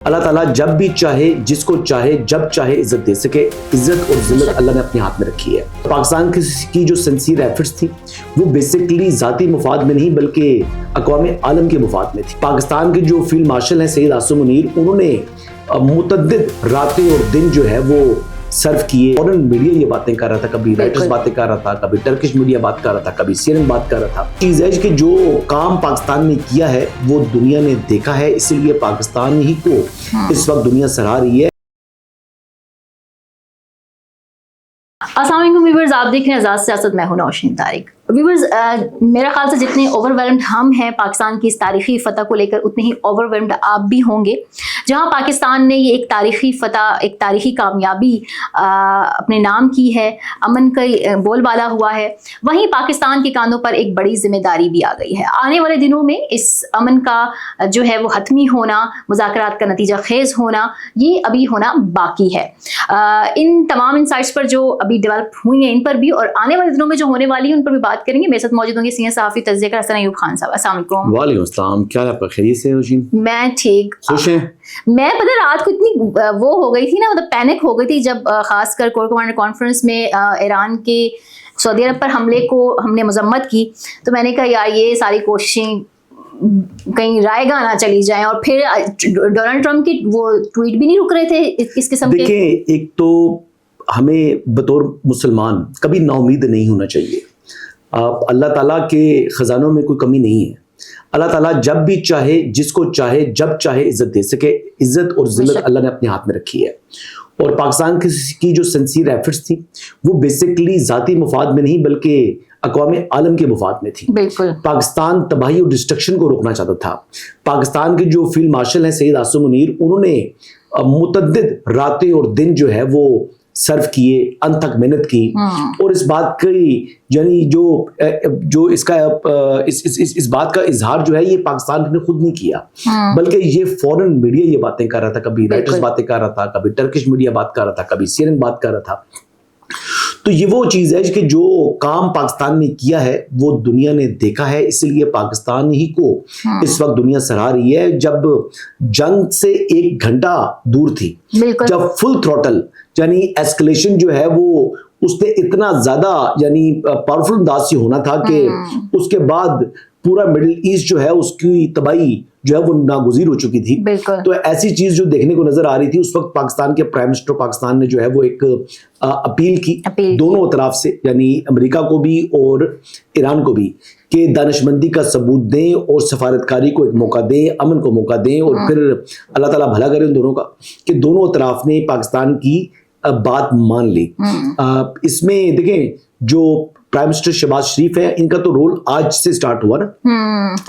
اللہ تعالیٰ جب بھی چاہے جس کو چاہے جب چاہے عزت دے سکے. عزت اور ذلت اللہ نے اپنے ہاتھ میں رکھی ہے. پاکستان کی جو سنسیئر ایفرٹس تھی وہ بیسیکلی ذاتی مفاد میں نہیں بلکہ اقوام عالم کے مفاد میں تھی. پاکستان کے جو فیلڈ مارشل ہیں سید عاصم منیر، انہوں نے متعدد راتیں اور دن جو ہے وہ سرو کیے. فورن میڈیا یہ باتیں کر رہا تھا، کبھی رائٹرز باتیں کر رہا تھا، کبھی ٹرکش میڈیا بات کر رہا تھا، کبھی CNN بات کر رہا تھا. چیز ہے کہ جو کام پاکستان نے کیا ہے وہ دنیا نے دیکھا ہے، اسی لیے پاکستان ہی کو اس وقت دنیا سراہ رہی ہے. السلام علیکم ویورز، آپ دیکھ رہے ہیں آزاد سیاست، میں ہوں نوشین طارق. ویورز، میرا خیال سے جتنے اوور ویلمڈ ہم ہیں پاکستان کی اس تاریخی فتح کو لے کر، اتنے ہی اوور ویلمڈ آپ بھی ہوں گے. جہاں پاکستان نے یہ ایک تاریخی فتح، ایک تاریخی کامیابی اپنے نام کی ہے، امن کا بول بالا ہوا ہے، وہیں پاکستان کے کاندھوں پر ایک بڑی ذمہ داری بھی آ گئی ہے. آنے والے دنوں میں اس امن کا جو ہے وہ حتمی ہونا، مذاکرات کا نتیجہ خیز ہونا، یہ ابھی ہونا باقی ہے. ان تمام انسائٹس پر جو ابھی ڈیولپ ہوئی ہیں ان پر بھی، اور آنے والے دنوں میں جو ہونے والی ہیں ان پر بھی بات کریں گے. میرے ساتھ موجود ہوں گے سینئر صحافی تجزیہ کار حسن ایوب خان صاحب. السلام علیکم. وعلیکم السلام. کیا آپ خیریت سے ہو جی؟ میں ٹھیک. خوش ہیں؟ میں پتہ رات کو اتنی وہ ہو گئی تھی نا، مطلب پینک ہو گئی تھی جب خاص کر کور کمانڈر کانفرنس میں ایران کے سعودی عرب پر حملے کو ہم نے مذمت کی، تو میں نے کہا یار یہ ساری کوششیں کہیں رائے گاہ نہ چلی جائیں. اور پھر ڈونلڈ ٹرمپ کی وہ ٹویٹ بھی نہیں رک رہے تھے اس قسم کے. دیکھیں، ایک تو ہمیں بطور مسلمان کبھی نا امید نہیں ہونا چاہیے. اللہ تعالیٰ کے خزانوں میں کوئی کمی نہیں ہے. اللہ تعالیٰ جب بھی چاہے جس کو چاہے جب چاہے عزت دے سکے. عزت اور ذلت اللہ نے اپنے ہاتھ میں رکھی ہے. اور پاکستان کی جو سنسیئر ایفرٹس تھی وہ بیسیکلی ذاتی مفاد میں نہیں بلکہ اقوام عالم کے مفاد میں تھی. بالکل. پاکستان تباہی اور ڈسٹرکشن کو روکنا چاہتا تھا. پاکستان کے جو فیلڈ مارشل ہیں سید عاصم منیر، انہوں نے متعدد راتیں اور دن جو ہے وہ سرو کیے، ان تک محنت کی. اور اس بات کی یعنی جو اس بات کا اظہار جو ہے یہ پاکستان نے خود نہیں کیا، بلکہ یہ فورن میڈیا یہ باتیں کر رہا تھا، کبھی رائٹرز باتیں کر رہا تھا، کبھی ٹرکش میڈیا بات کر رہا تھا، کبھی CNN بات کر رہا تھا. تو یہ وہ چیز ہے کہ جو کام پاکستان نے کیا ہے وہ دنیا نے دیکھا ہے، اسی لیے پاکستان ہی کو اس وقت دنیا سراہ رہی ہے. جب جنگ سے 1 گھنٹہ دور تھی، جب فل تھروٹل یعنی ایسکلیشن جو ہے وہ اس نے اتنا زیادہ یعنی پاورفل انداز سے ہونا تھا کہ اس کے بعد پورا مڈل ایسٹ جو ہے اس کی تباہی جو ہے وہ ناگزیر ہو چکی تھی. تو ایسی چیز جو دیکھنے کو نظر آ رہی تھی اس وقت پاکستان کے پرائم منسٹر پاکستان نے جو ہے وہ ایک اپیل کی دونوں طرف سے، یعنی امریکہ کو بھی اور ایران کو بھی، کہ دانش مندی کا ثبوت دیں اور سفارتکاری کو ایک موقع دیں، امن کو موقع دیں. اور پھر اللہ تعالیٰ بھلا کرے ان دونوں کا کہ دونوں طرف نے پاکستان کی بات مان لی. اس میں دیکھیں جو پرائم منسٹر شہباز شریف ہے ان کا تو رول آج سے سٹارٹ ہوا نا،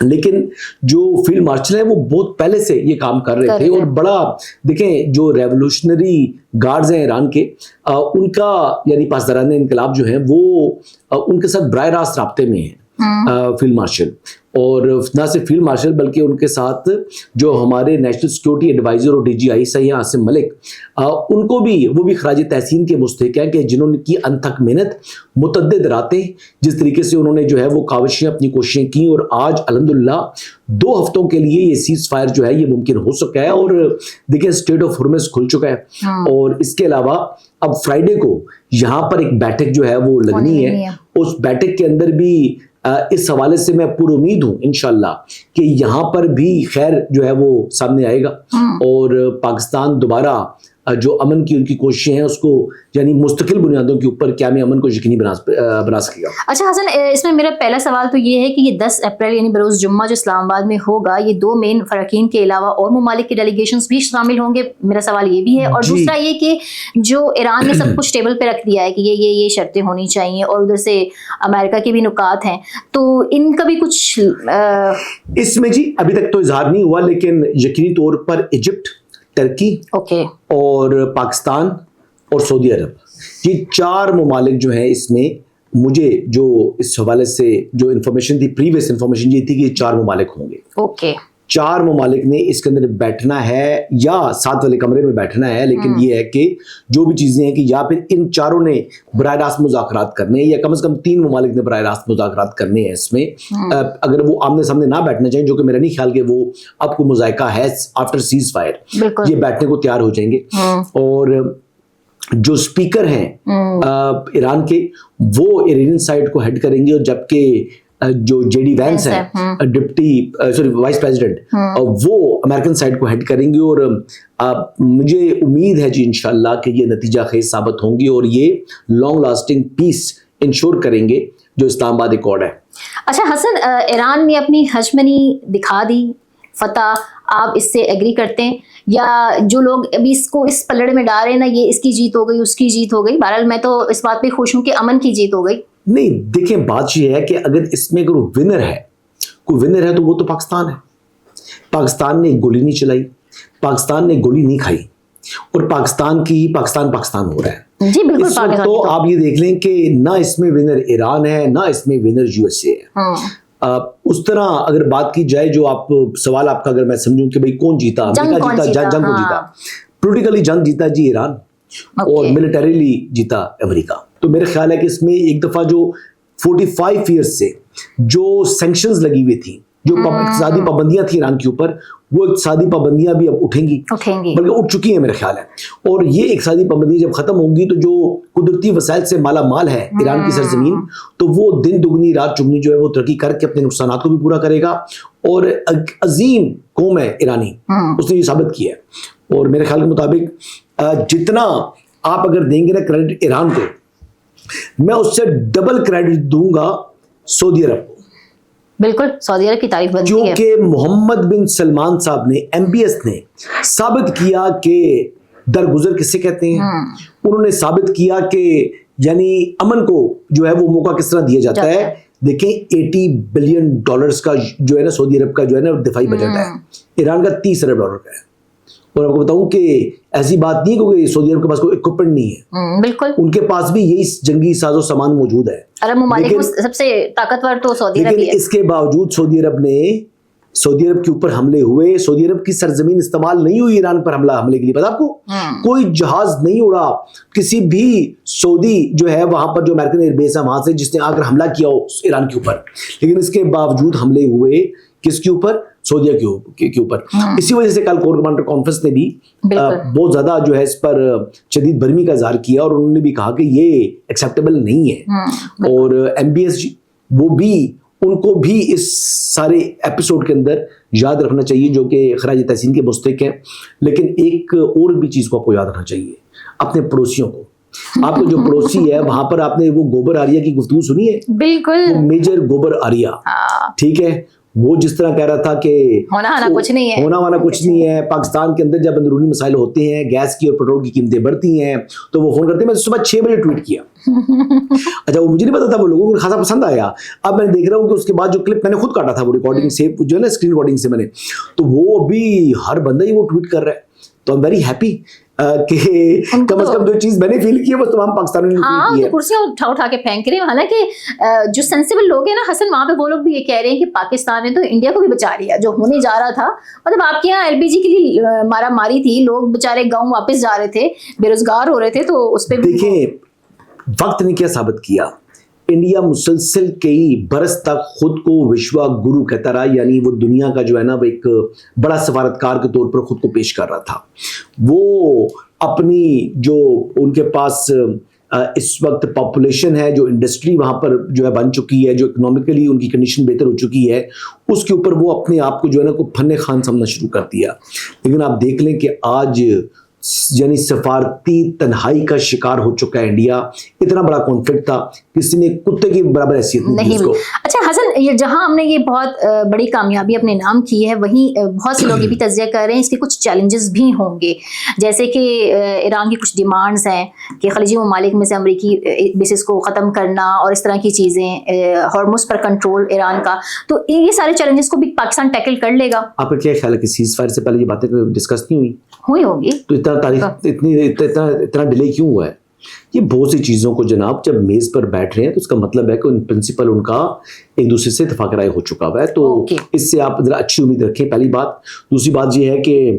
لیکن جو فیلڈ مارشل ہیں وہ بہت پہلے سے یہ کام کر رہے تھے. اور بڑا دیکھیں جو ریولوشنری گارڈز ہیں ایران کے، ان کا یعنی پاسداران انقلاب جو ہیں وہ ان کے ساتھ براہ راست رابطے میں ہیں فیلڈ مارشل. اور نہ صرف فیلڈ مارشل بلکہ ان کے ساتھ جو ہمارے نیشنل سیکورٹی ایڈوائزر اور DGI سیاح عاصم ملک، ان کو بھی وہ بھی خراج تحسین کے مستحق ہیں کہ جنہوں نے کی انتھک محنت، متعدد راتیں، جس طریقے سے انہوں نے جو ہے وہ کاوشیں اپنی کوششیں کی. اور آج الحمدللہ 2 ہفتوں کے لیے یہ سیز فائر جو ہے یہ ممکن ہو سکا ہے. اور دیکھیں اسٹریٹ آف ہرمز کھل چکا ہے. اور اس کے علاوہ اب فرائیڈے کو یہاں پر ایک بیٹھک جو ہے وہ لگنی ہے. اس بیٹھک کے اندر بھی اس حوالے سے میں پر امید ہوں انشاءاللہ کہ یہاں پر بھی خیر جو ہے وہ سامنے آئے گا اور پاکستان دوبارہ جو امن کی ان کی کوششیں ہیں اس کو یعنی مستقل بنیادوں کے اوپر قیام امن کو یقینی بنا سکے گا. اچھا حسن، اس میں میرا پہلا سوال تو یہ ہے کہ یہ 10 اپریل یعنی بروز جمعہ جو اسلام آباد میں ہوگا، یہ 2 مین فریقین کے علاوہ اور ممالک کے ڈیلیگیشنز بھی شامل ہوں گے؟ میرا سوال یہ بھی ہے. اور دوسرا یہ کہ جو ایران نے سب کچھ ٹیبل پہ رکھ دیا ہے کہ یہ شرطیں ہونی چاہیے، اور ادھر سے امریکہ کے بھی نکات ہیں، تو ان کا بھی کچھ اس میں جی ابھی تک تو اظہار نہیں ہوا، لیکن یقینی طور پر ایجپٹ، ترکی اور پاکستان اور سعودی عرب، یہ 4 ممالک جو ہیں اس میں مجھے جو اس حوالے سے جو انفارمیشن تھی، پریویس انفارمیشن یہ تھی کہ یہ 4 ممالک ہوں گے. 4 ممالک نے اس کے اندر بیٹھنا ہے یا 7 والے کمرے میں بیٹھنا ہے، لیکن یہ ہے کہ جو بھی چیزیں ہیں کہ یا پھر ان چاروں نے براہ راست مذاکرات کرنے ہیں یا کم از کم 3 ممالک نے براہ راست مذاکرات کرنے ہیں اس میں، اگر وہ آمنے سامنے نہ بیٹھنا چاہیں، جو کہ میرا نہیں خیال کہ وہ اب کو مذائقہ ہے آفٹر سیز فائر، یہ بیٹھنے کو تیار ہو جائیں گے. اور جو اسپیکر ہیں ایران کے وہ ایرانین سائڈ کو ہیڈ کریں گے، اور جبکہ جو جے ڈی وینس ہیں ڈپٹی وائس پریزیڈنٹ وہ امریکن سائڈ کو ہیڈ کریں گے. اور مجھے امید ہے جی انشاءاللہ کہ یہ نتیجہ خیز ثابت ہوں گی اور یہ لانگ لاسٹنگ پیس انشور کریں گے جو اسلام آباد ایکارڈ ہے. اچھا حسن، ایران نے اپنی ہجمنی دکھا دی، فتح، آپ اس سے ایگری کرتے ہیں؟ یا جو لوگ ابھی اس کو اس پلڑے میں ڈال رہے ہیں نا، یہ اس کی جیت ہو گئی، اس کی جیت ہو گئی، بہرحال میں تو اس بات پہ خوش ہوں کہ امن کی جیت ہو گئی. نہیں دیکھیں، بات یہ ہے کہ اگر اس میں کوئی ونر ہے تو وہ تو پاکستان ہے. پاکستان نے گولی نہیں چلائی، پاکستان نے گولی نہیں کھائی، اور پاکستان کی ہی پاکستان ہو رہا ہے جی بالکل. اس وقت تو آپ یہ دیکھ لیں کہ نہ اس میں ونر ایران ہے، نہ اس میں ونر یو ایس اے ہے. اس طرح اگر بات کی جائے، جو آپ سوال آپ کا اگر میں سمجھوں کہ بھئی کون جیتا، امریکہ جیتا، جنگ کو جیتا، پولیٹیکلی جنگ جیتا جی ایران، اور ملٹریلی جیتا امریکہ. تو میرے خیال ہے کہ اس میں ایک دفعہ جو 45 ایئرز سے جو سینکشنز لگی ہوئی تھی، جو اقتصادی پابندیاں تھیں ایران کے اوپر، وہ اقتصادی پابندیاں بھی اب اٹھیں گی، بلکہ اٹھ چکی ہیں میرے خیال ہے. اور یہ اقتصادی پابندی جب ختم ہوں گی تو جو قدرتی وسائل سے مالا مال ہے ایران کی سرزمین، تو وہ دن دگنی رات چگنی جو ہے وہ ترقی کر کے اپنے نقصانات کو بھی پورا کرے گا. اور عظیم قوم ہے ایرانی، اس نے یہ ثابت کیا ہے. اور میرے خیال کے مطابق جتنا آپ اگر دیں گے نا کریڈٹ ایران کو، میں اس سے ڈبل کریڈٹ دوں گا سعودی عرب کو. بالکل، سعودی عرب کی تعریف بنتی ہے، کیونکہ محمد بن سلمان صاحب نے MBS نے ثابت کیا کہ درگزر کسے کہتے ہیں. انہوں نے ثابت کیا کہ یعنی امن کو جو ہے وہ موقع کس طرح دیا جاتا ہے. دیکھیں $80 بلین کا جو ہے نا سعودی عرب کا جو ہے نا دفاعی بجٹ ہے، ایران کا $30 ارب کا ہے. اور آپ کو بتاؤں کہ ایسی بات نہیں کہ سعودی عرب کے پاس کوئی اکوپمنٹ نہیں ہے، بالکل ان کے پاس بھی یہی جنگی ساز و سامان موجود ہے. عرب ممالک میں سب سے طاقتور تو سعودی عرب ہی ہے. اس کے باوجود سعودی عرب کے اوپر حملے ہوئے. سعودی عرب کی سرزمین استعمال نہیں ہوئی ایران پر حملے کے لیے. پتا آپ کو کوئی جہاز نہیں اڑا کسی بھی سعودی جو ہے وہاں پر جو امریکن ایئر بیس ہے وہاں سے جس نے آ کر حملہ کیا ہو ایران کے اوپر. لیکن اس کے باوجود حملے ہوئے کس کے اوپر؟ سعودیہ کے اوپر. اسی وجہ سے کل کور کمانڈر کانفرنس نے بھی بہت زیادہ جو ہے اس پر شدید برہمی کا اظہار کیا، اور انہوں نے بھی کہا کہ یہ ایکسیپٹیبل نہیں ہے. اور MBS وہ بھی ان کو بھی اس سارے ایپیسوڈ کے اندر یاد رکھنا چاہیے، جو کہ خراج تحسین کے مستحق ہیں. لیکن ایک اور بھی چیز کو آپ کو یاد رکھنا چاہیے، اپنے پڑوسیوں کو. آپ کو جو پڑوسی ہے وہاں پر آپ نے وہ گوبر آریہ کی گفتگو سنی ہے؟ بالکل، میجر گوبر آریہ، ٹھیک ہے، وہ جس طرح کہہ رہا تھا کہ ہونا کچھ نہیں ہے. پاکستان کے اندر جب اندرونی مسائل ہوتے ہیں، گیس کی اور پیٹرول کی قیمتیں بڑھتی ہیں، تو وہ فون کرتے ہیں. میں صبح 6 بجے ٹویٹ کیا. اچھا وہ مجھے نہیں پتا تھا، وہ لوگوں کو خاصا پسند آیا. اب میں دیکھ رہا ہوں کہ اس کے بعد جو کلپ میں نے خود کاٹا تھا وہ ریکارڈنگ سے جو ہے نا اسکرین ریکارڈنگ سے میں نے، تو وہ بھی ہر بندہ ہی وہ ٹویٹ کر رہا ہے. تو I'm very happy کہ کم از کم جو چیز میں نے فیل کی ہے وہ تمام پاکستانیوں نے فیل کی ہے. کرسیاں اٹھا کے پھینک رہے ہیں. حالانکہ جو سینسیبل لوگ ہیں نا حسن، وہاں پہ وہ لوگ بھی یہ کہہ رہے ہیں کہ پاکستان نے تو انڈیا کو بھی بچا لیا. جو ہونے جا رہا تھا، مطلب آپ کے یہاں LPG کے لیے مارا ماری تھی، لوگ بےچارے گاؤں واپس جا رہے تھے، بے روزگار ہو رہے تھے، تو اس پہ دیکھیں وقت نے کیا ثابت کیا. انڈیا مسلسل کئی برس تک خود کو وشوا گرو کہتا رہا، یعنی وہ دنیا کا جو ہے نا وہ ایک بڑا سفارتکار کے طور پر خود کو پیش کر رہا تھا. وہ اپنی جو ان کے پاس اس وقت پاپولیشن ہے، جو انڈسٹری وہاں پر جو ہے بن چکی ہے، جو اکنامکلی ان کی کنڈیشن بہتر ہو چکی ہے، اس کے اوپر وہ اپنے آپ کو جو ہے نا کو فن خان سمجھنا شروع کر دیا. لیکن آپ دیکھ لیں کہ آج یعنی سفارتی تنہائی کا شکار ہو چکا ہے انڈیا. اتنا بڑا کانفلکٹ تھا، کسی نے کتے کی برابر حیثیت نہیں دی. اچھا حسن، یہ جہاں ہم نے یہ بہت بڑی کامیابی اپنے نام کی ہے، وہیں بہت سے لوگ یہ بھی تجزیہ کر رہے ہیں اس کے کچھ چیلنجز بھی ہوں گے. جیسے کہ ایران کی کچھ ڈیمانڈز ہیں کہ خلیجی ممالک میں سے امریکی بیسز کو ختم کرنا اور اس طرح کی چیزیں، ہارموز پر کنٹرول ایران کا. تو یہ سارے چیلنجز کو بھی پاکستان ٹیکل کر لے گا. آپ کا کیا خیال ہے کہ سیز فائر سے پہلے یہ باتیں ڈسکس نہیں ہوئی ہوگی؟ تو اتنا ڈیلے کیوں ہوا ہے؟ یہ بہت سی چیزوں کو جناب جب میز پر بیٹھ رہے ہیں تو اس کا مطلب ہے کہ ان پرنسپل ان کا ایک دوسرے سے اتفاق رائے ہو چکا ہوا ہے. تو اس سے آپ ذرا اچھی امید رکھیں, پہلی بات. دوسری بات یہ ہے کہ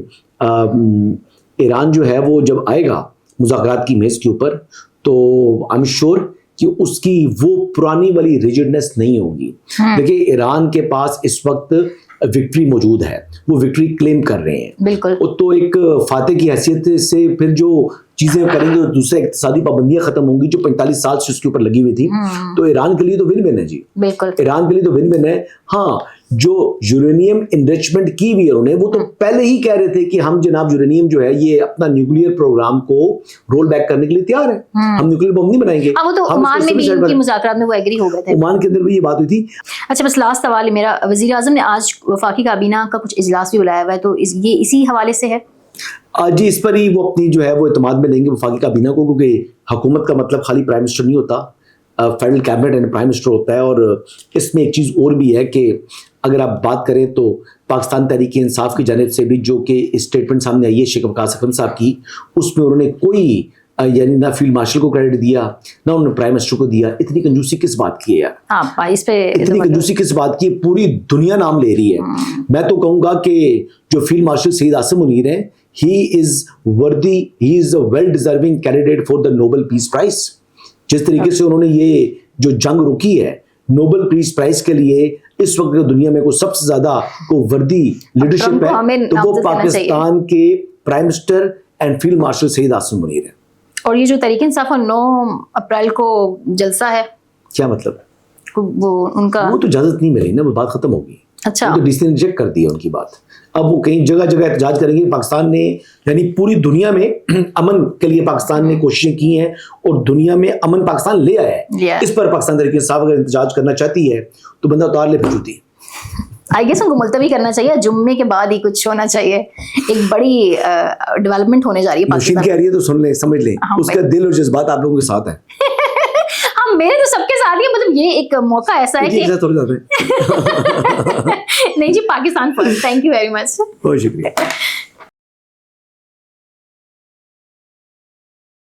ایران جو ہے وہ جب آئے گا مذاکرات کی میز کے اوپر تو آئی ایم شیور کہ اس کی وہ پرانی والی ریجڈنس نہیں ہوگی. دیکھیں ایران کے پاس اس وقت وکٹری موجود ہے, وہ وکٹری کلیم کر رہے ہیں بالکل. تو ایک فاتح کی حیثیت سے پھر جو چیزیں کریں گے, دوسرے اقتصادی پابندیاں ختم ہوں گی جو 45 سال سے اس کے اوپر لگی ہوئی تھی, تو ایران کے لیے تو ون ون ہے جی, بالکل ایران کے لیے تو ون ون ہے. ہاں جو یورینیم انریچمنٹ کی ہوئی ہے انہوں نے, وہ تو پہلے ہی کہہ رہے تھے کہ ہم جناب یورینیم جو ہے یہ اپنا نیوکلیئر پروگرام کو رول بیک کرنے کے لیے تیار ہے, ہم نیوکلیئر بم نہیں بنائیں گے. وہ تو عمان میں بھی ان کی مذاکرات میں وہ ایگری ہو گئے تھے, عمان کے اندر بھی یہ بات ہوئی تھی. اچھا بس لاسٹ سوال ہے میرا, وزیر اعظم نے آج وفاقی کابینہ کا کچھ اجلاس بھی بلایا ہوا ہے, تو یہ اسی حوالے سے ہے جی, اس پر ہی وہ اپنی جو ہے وہ اعتماد میں لیں گے وفاقی کابینہ کو, کیونکہ حکومت کا مطلب خالی پرائم منسٹر نہیں ہوتا, federal cabinet and prime minister ہوتا ہے. اور اس میں ایک چیز اور بھی ہے کہ اگر آپ بات کریں تو پاکستان تحریک انصاف کی جانب سے بھی جو کہ اسٹیٹمنٹ سامنے آئی ہے شیخ وقاص اکرم صاحب کی, اس میں انہوں نے کوئی یعنی نہ فیلڈ مارشل کو کریڈٹ دیا نہ انہوں نے پرائم منسٹر کو دیا. اتنی کنجوسی کس بات کی ہے یار, ہاں اس پہ اتنی کنجوسی کس بات کی, پوری دنیا نام لے رہی ہے. میں تو کہوں گا کہ جو فیلڈ مارشل سید عاصم منیر ہیں, he is worthy, he is a well deserving candidate for the Nobel Peace Prize. جس طریقے سے انہوں نے یہ جو جنگ روکی ہے نوبل پیس پرائز کے لیے, اس وقت دنیا میں کوئی سب سے زیادہ کوئی وردی لیڈرشپ ہے تو وہ پاکستان کے prime minister and field marshal Syed Asim Munir ہے. اور یہ جو تحریک انصاف 9 اپریل کو جلسہ ہے, کیا مطلب وہ ان کا وہ تو اجازت نہیں ملی نا, وہ بات ختم ہوگی. اچھا تو ڈی سی نے ریجیکٹ کر دیا ان کی بات. اب وہ کہیں جگہ جگہ احتجاج کریں گے. پاکستان نے یعنی پوری دنیا میں امن کے لیے پاکستان نے کوششیں کی ہیں اور دنیا میں امن پاکستان لے آیا ہے. اس پر پاکستان تحریک انصاف اگر احتجاج کرنا چاہتی ہے تو بندہ اتار لے پھر جوتی. آئی گیس ان کو ملتوی کرنا چاہیے, جمعے کے بعد ہی کچھ ہونا چاہیے, ایک بڑی ڈیولپمنٹ ہونے جا رہی ہے پاکستان. کہہ رہی ہے تو سن لیں, سمجھ لیں, اس کا دل اور جذبات آپ لوگوں کے ساتھ ہیں. ہاں میرے تو سب کے ساتھ ہی, مطلب یہ ایک موقع ایسا ہے کہ نہیں جی, Pakistan first. Thank you very much, بہت شکریہ.